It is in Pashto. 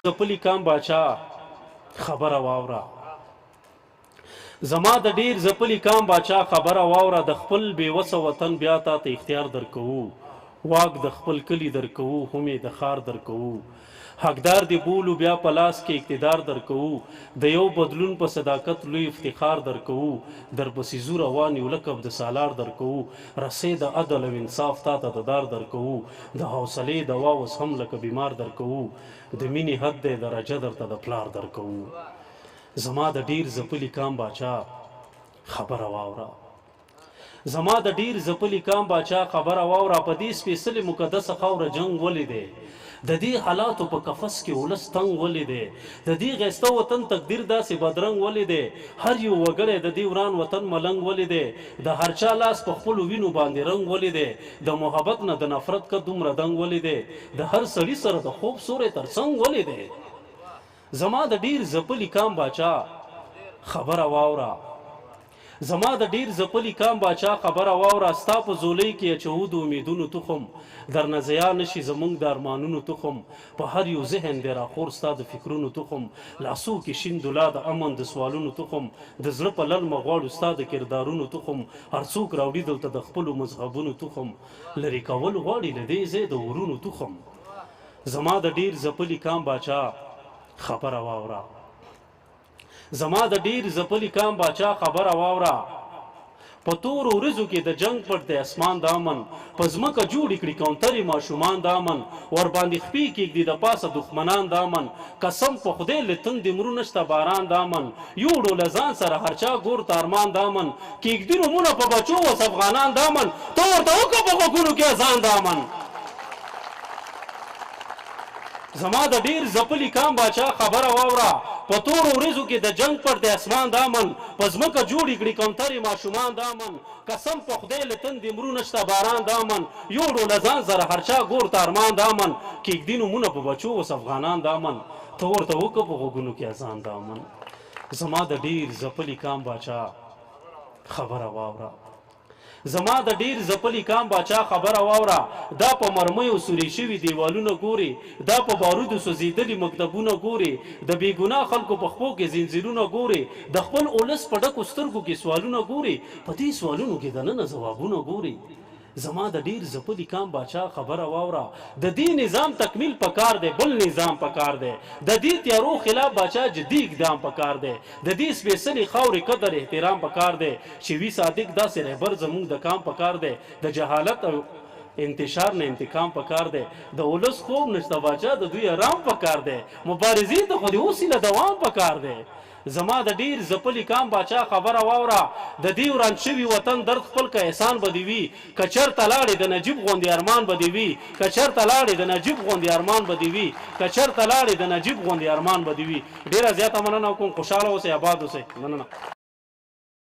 زپلی کام باچا خبره واوره زما د ډیر زپلی کام باچا خبره واوره د خپل بیوسه وطن بیا تا ته اختیار درکوو واک د خپل کلی درکوو هم د ښار درکوو حقدار دی بولو بیا په لاس کې اقتدار درکوو د یو بدلون په صداقت لوی افتخار درکوو درپسې ځو روان یو لقب د سالار درکوو رسۍ د عدل او انصاف تا ته د دار درکوو د حوصلې دوا اوس هم لکه بیمار درکوو د مینې حد دی درجه درته د پلار درکوو زما د ډیر زپلی کام باچا خبره واوره زما د ډیر زپلی کام باچا خبره واوره په دې سپېڅلې مقدسه خاوره جنګ ولې دی د دې حالاتو په قفس کې ولس تنګ ولې دی د دې غیسته وطن تقدیر داسې بدرنګ ولې دی هر یو وګړی د دې وران وطن ملنګ ولې دی د هر چا لاس په خپلو وینو باندې رنګ ولې دی د محبت نه د نفرت که دومره دنګ ولې دی د هر سړي سره د خوب سوری تر څنګ ولې دی زما د ډیر زپلی کام باچا خبره واوره زما د ډیر زپلی کام باچا خبره واوره ستا په زولۍ کې اچوو د امیدونو تخم درنه ضیا نشي زموږ د ارمانونو تخم په هر یو ذهن دی راخور ستا د فکرونو تخم لاسو کې شین دولا د امن د سوالونو تخم د زړه په للمه غواړو ستا د کردارونو تخم هر څوک راوړي دلته د خپلو مذهبونو تخم لرې کول غواړي له دې ځای د ورونو تخم زما د ډیر زپلی کام باچا خبره واوره زما د ډیر زپلی کام باچا خبره واوره په تورو ورځو کې د جنگ پټ دی اسمان د امن په ځمکه جوړې کړي کونترې ماشومان د امن ورباندې خپې کېږدي د پاسه دښمنان د امن قسم په خدای له تندې مرو نشته باران د امن یوړو له ځان سره هر چا ګور ته ارمان د امن کېږدي نومونه په بچو اوس افغانان د امن ته ورته وکړه په غوږونو کې اذان د امن زما د ډیر زپلی کام باچا خبره واوره په تورو ورځو کې د جنگ پر د اسمان د امن په ځمکه جوړې کړي کونترې ماشومان د امن قسم په خدای له تندې مرو نشته باران د امن یوړو له ځان سره هر چا ګور ته ارمان د امن کېږدي نومونه په بچو اوس افغانان د امن ته ورته وکړه په غوږونو کې اذان د امن زما د ډیر زپلی کام باچا خبره واوره زما د ډیر زپلی کام باچا خبره واوره دا په مرمیو سوري شوي دیوالونه ګوري دا په بارودو سوځېدلي مکتبونه ګوري د بېګناه خلکو په خپو کې زنځیرونه ګوري د خپل اولس په ډکو سترګو کې سوالونه ګوري په دې سوالونو کې دننه ځوابونه ګوري زما د ډیر زپلی کام باچا خبره واوره د دې نظام تکمیل پکار دی بل نظام پکار دی د دې تیارو خلاف باچا جدي اقدام پکار دی د دې سپېڅلې خاورې قدر احترام پکار دی چې وي صادق داسې رهبر زموږ د کام پکار دی د جهالت او انتشار نه انتقام پکار دی د ولس خوب نشته باچا د دوی آرام پکار دی مبارزې ته خو د اوس له دوام پکار دی زما د ډیر زپلی کام باچا خبره واوره د دې وران شوي وطن درد خپل که احسان به دې وي که چېرته لاړې د نجیب غوندې ارمان به دې وي که چېرته لاړې د نجیب غوندې ارمان به دې وي که چېرته لاړې د نجیب غوندې ارمان به دې وي ډېره زیاته مننه کوم خوشحاله اوسئ آباد اوسئ مننه